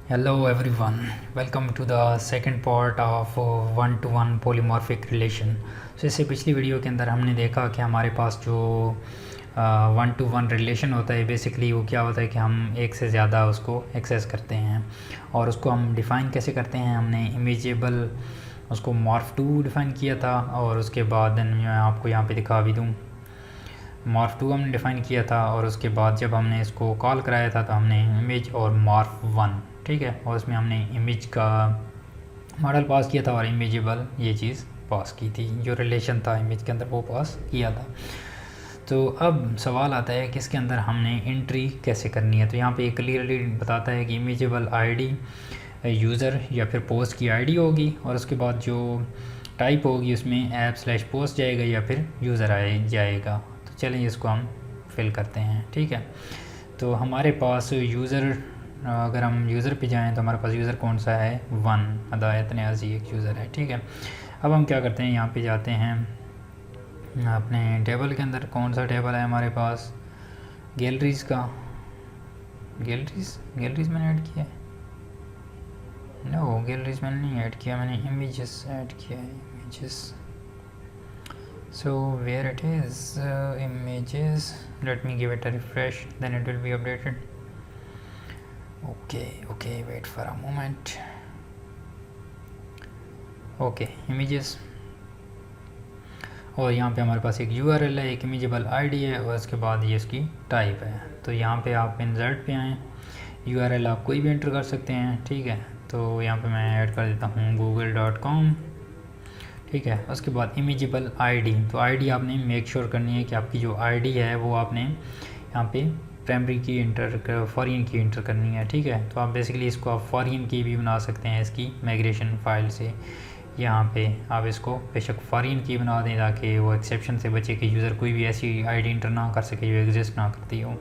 Hello everyone, welcome to the second part of one two one polymorphic relation। तो इससे पिछली video के अंदर हमने देखा कि हमारे पास जो वन टू वन रिलेशन होता है बेसिकली वो क्या होता है कि हम एक से ज़्यादा उसको एक्सेस करते हैं और उसको हम डिफ़ाइन कैसे करते हैं। हमने इमेजेबल उसको morph2 डिफ़ाइन किया था और उसके बाद मैं आपको यहाँ पे दिखा भी दूँ। morph2 हमने डिफ़ाइन किया था और उसके बाद जब हमने इसको कॉल कराया था तो हमने इमेज और morph1 ठीक है, और उसमें हमने इमेज का मॉडल पास किया था और इमेजेबल ये चीज़ पास की थी, जो रिलेशन था इमेज के अंदर वो पास किया था। तो अब सवाल आता है कि इसके अंदर हमने एंट्री कैसे करनी है। तो यहाँ पे क्लियरली बताता है कि इमेजेबल आईडी यूज़र या फिर पोस्ट की आईडी होगी और उसके बाद जो टाइप होगी उसमें ऐप/पोस्ट जाएगा या फिर यूज़र जाएगा। तो चलिए इसको हम फिल करते हैं। ठीक है, तो हमारे पास यूज़र, अगर हम यूज़र पे जाएं तो हमारे पास यूज़र कौन सा है, 1 अदा इतने आजी एक यूज़र है। ठीक है, अब हम क्या करते हैं, यहाँ पे जाते हैं अपने टेबल के अंदर। कौन सा टेबल है हमारे पास, गैलरीज़ का। गैलरीज़ मैंने ऐड किया है, नो गैलरीज़ मैंने नहीं ऐड किया, मैंने इमेजेस ऐड किया है, images. So where it is, images, let me give it a refresh, then it will be updated. Okay, wait for a moment. Okay, images, और यहाँ पे हमारे पास एक URL है, एक इमेजेबल आईडी है और उसके बाद ये इसकी टाइप है। तो यहाँ पे आप इंसर्ट पे आएँ, URL आप कोई भी एंटर कर सकते हैं। ठीक है, तो यहाँ पे मैं ऐड कर देता हूँ google.com। ठीक है, उसके बाद इमेजेबल आईडी, तो आईडी आपने मेक श्योर करनी है कि आपकी जो आईडी है वो आपने यहाँ पे प्राइमरी की इंटर, फॉरेन की इंटर करनी है। ठीक है, तो आप बेसिकली इसको आप फॉरेन की भी बना सकते हैं इसकी माइग्रेशन फाइल से। यहाँ पे आप इसको बेशक फॉरेन की बना दें ताकि वो एक्सेप्शन से बचे कि यूज़र कोई भी ऐसी आईडी इंटर ना कर सके जो एग्जिस्ट ना करती हो।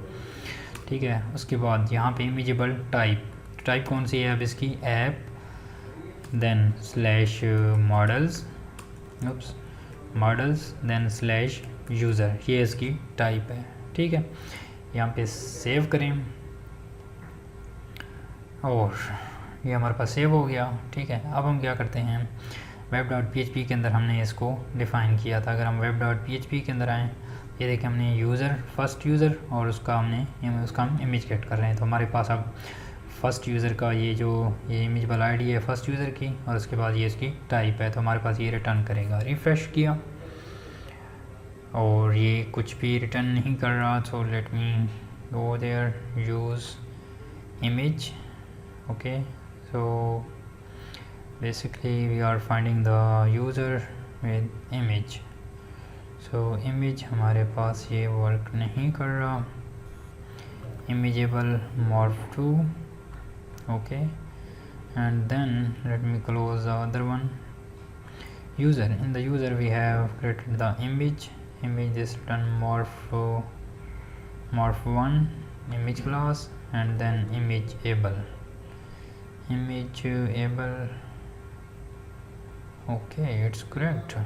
ठीक है, उसके बाद यहाँ पे इमेजेबल टाइप कौन सी है अब इसकी, app then slash models then slash user, ये इसकी टाइप है। ठीक है, यहाँ पे सेव करें और ये हमारे पास सेव हो गया। ठीक है, अब हम क्या करते हैं, web.php के अंदर हमने इसको डिफ़ाइन किया था। अगर हम web.php के अंदर आएँ, ये देखिए हमने यूज़र, फर्स्ट यूज़र और उसका हम इमेज गेट कर रहे हैं। तो हमारे पास अब फर्स्ट यूज़र का ये इमेजेबल आईडी है फर्स्ट यूज़र की और उसके बाद ये इसकी टाइप है, तो हमारे पास ये रिटर्न करेगा। रिफ़्रेश किया और ये कुछ भी रिटर्न नहीं कर रहा। So let me go there, use image. Okay, so basically we are finding the user with image. So image हमारे पास ये वर्क नहीं कर रहा, imageable morph2। Okay, and then let me close the other one, user। In the user we have created the image is return morph1 image class and then imageable, okay, it's correct,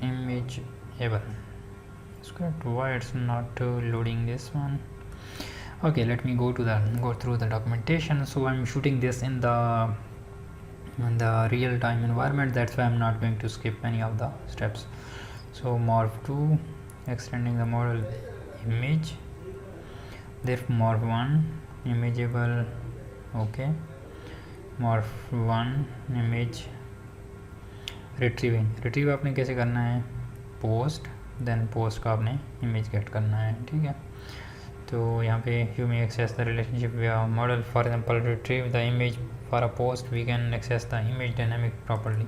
imageable, it's correct. Why it's not loading this one? Okay, let me go through the documentation. So I'm shooting this in the real-time environment, that's why I'm not going to skip any of the steps. So morph2, extending the model image, therefore morph1 imageable, okay, morph1 image, retrieve आपने कैसे करना है, post, then post का आपने image gate करना है। ठीक है, तो यहाँ पे you may access the relationship via model, for example retrieve the image for a post, we can access the image dynamic properly।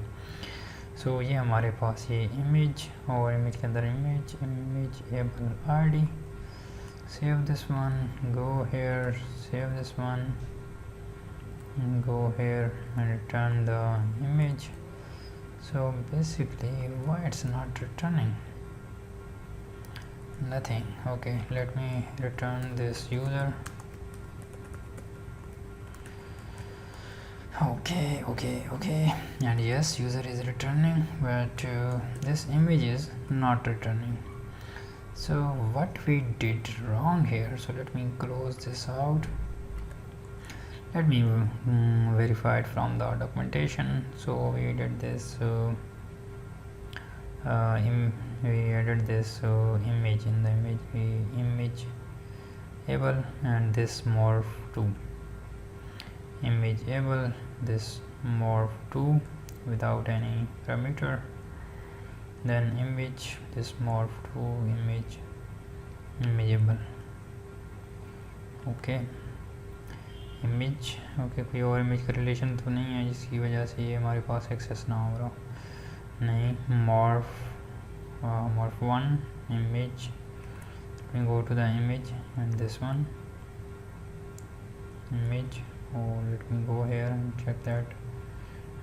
so ये हमारे पास ये इमेज और इमेज के अंदर imageable id, save this one, go here, save this one, go here and return the image। so basically why it's not returning, nothing. Okay, let me return this user। okay, and yes, user is returning, but this image is not returning. So what we did wrong here, so let me close this out let me verify it from the documentation. So we did this we added this image in the image able, and this morph to image able, this morph to without any parameter, then image, this morph to imageable. Okay image, okay कोई और image का relation तो नहीं है जिसकी वजह से ये हमारे पास एक्सेस ना हो रहा, नहीं. morph one image, we go to the image and this one image. Oh, let me go here and check that,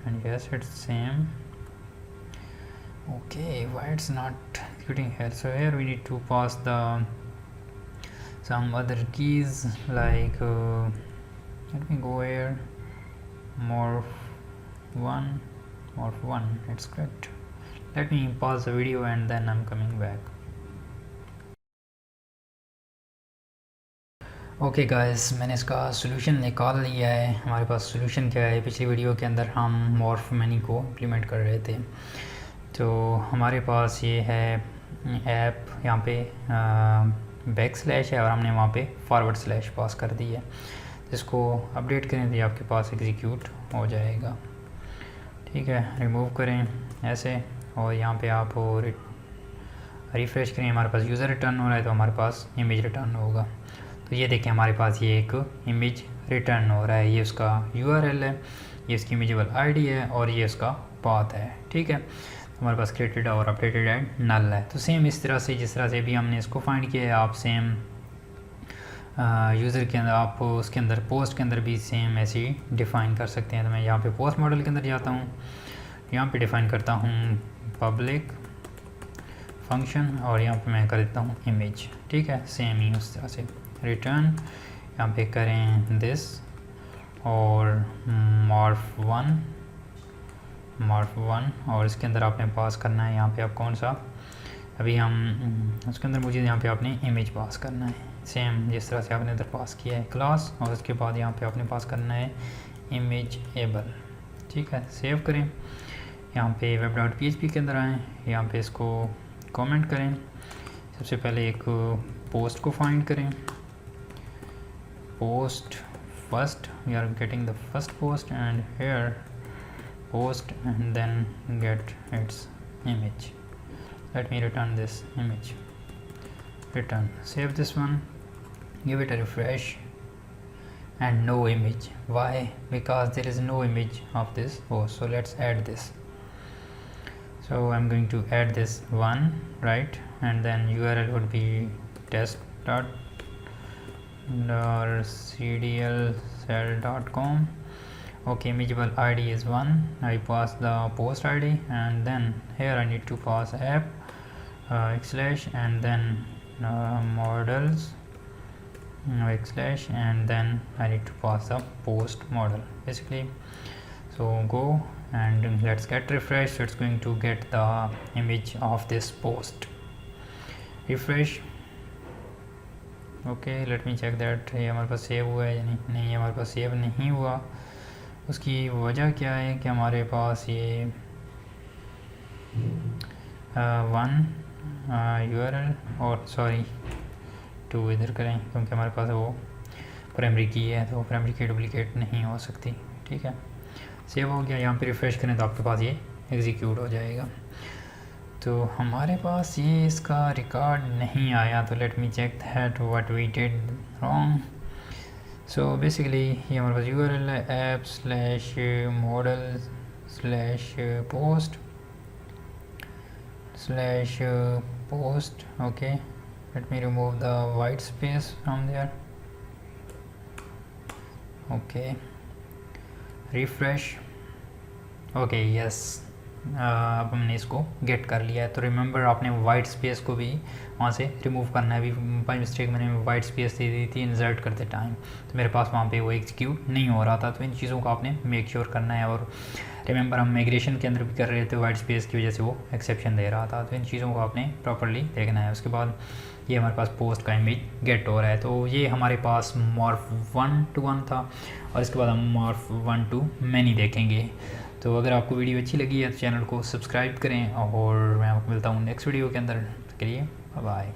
and yes, it's same. Okay, why it's not executing here? So here we need to pass the some other keys like let me go here, morph one, it's correct. Let me pause the video and then I'm coming back. Okay guys, मैंने इसका solution निकाल लिया है. हमारे पास solution क्या है, पिछली video के अंदर हम मॉर्फ मैनी को इम्प्लीमेंट कर रहे थे. तो हमारे पास ये है ऐप, यहाँ पे बैक स्लैश है और हमने वहाँ पे फॉरवर्ड स्लैश पास कर दी है. इसको अपडेट करें तो ये आपके पास एग्जीक्यूट हो जाएगा. ठीक है, रिमूव करें ऐसे और यहाँ पे आप रिफ़्रेश करें. हमारे पास यूज़र रिटर्न हो रहा है तो हमारे पास इमेज रिटर्न होगा. तो ये देखें हमारे पास ये एक इमेज रिटर्न हो रहा है. ये उसका URL है, ये इसकी इमेजेबल ID है और ये उसका पाथ है. ठीक है, हमारे पास क्रिएटेड और अपडेटेड एंड नल है. तो सेम इस तरह से जिस तरह से भी हमने इसको फाइंड किया है, आप सेम यूज़र के अंदर, आप उसके अंदर पोस्ट के अंदर भी सेम ऐसे ही डिफ़ाइन कर सकते हैं. तो मैं यहाँ पे पोस्ट मॉडल के अंदर जाता हूँ, यहाँ पे डिफ़ाइन करता हूँ पब्लिक फंक्शन और यहाँ पे मैं कर देता हूँ इमेज. ठीक है, सेम ही उस तरह से रिटर्न यहाँ पे करें दिस और morph one और इसके अंदर आपने पास करना है यहाँ पे आप कौन सा, अभी हम उसके अंदर मुझे यहाँ पे आपने इमेज पास करना है. सेम जिस तरह से आपने इधर पास किया है क्लास, और उसके बाद यहाँ पे आपने पास करना है imageable. ठीक है, सेव करें. यहाँ पे web.php के अंदर आएँ, यहाँ पे इसको कमेंट करें. सबसे पहले एक पोस्ट को फाइंड करें. post first, we are getting the first post, and here post and then get its image. Let me return this image. Return, save this one, give it a refresh, and no image. Why? Because there is no image of this post. So let's add this. So I'm going to add this one, right, and then URL would be test.cdlcell.com. okay, imageable ID is 1. I pass the post ID, and then here I need to pass app / and then models / and then I need to pass the post model basically. So go and let's get refresh. So it's going to get the image of this post. Refresh. Okay, let me check that ये हमारे पास save हुआ है या नहीं. ये हमारे पास save नहीं हुआ. उसकी वजह क्या है कि हमारे पास ये वन URL और सॉरी 2 इधर करें क्योंकि हमारे पास वो प्राइमरी की है, तो प्राइमरी की डुप्लिकेट नहीं हो सकती. ठीक है, सेव हो गया. यहाँ पे रिफ़्रेश करें तो आपके पास ये एग्जीक्यूट हो जाएगा. तो हमारे पास ये इसका रिकॉर्ड नहीं आया. तो let me check that what we did wrong. So basically ये हमारे पास URL है app/model/post. Okay, let me remove the white space from there. Okay, refresh. Okay, yes, अब हमने इसको गेट कर लिया है. तो रिमेंबर आपने वाइट स्पेस को भी वहाँ से रिमूव करना है. अभी बाई मिस्टेक मैंने वाइट स्पेस दे दी थी इंसर्ट करते टाइम, तो मेरे पास वहाँ पे वो एग्जीक्यूट नहीं हो रहा था. तो इन चीज़ों को आपने मेक श्योर करना है. और रिमेंबर हम माइग्रेशन के अंदर भी कर रहे थे, वाइट स्पेस की वजह से वो एक्सेप्शन दे रहा था. तो इन चीज़ों को आपने प्रॉपरली देखना है. उसके बाद ये हमारे पास पोस्ट का इमेज गेट हो रहा है। तो ये हमारे पास मॉर्फ 1 to 1 था और इसके बाद हम मॉर्फ 1 to मैनी देखेंगे। तो अगर आपको वीडियो अच्छी लगी है तो चैनल को सब्सक्राइब करें और मैं आपको मिलता हूँ नेक्स्ट वीडियो के अंदर। के लिए बाय।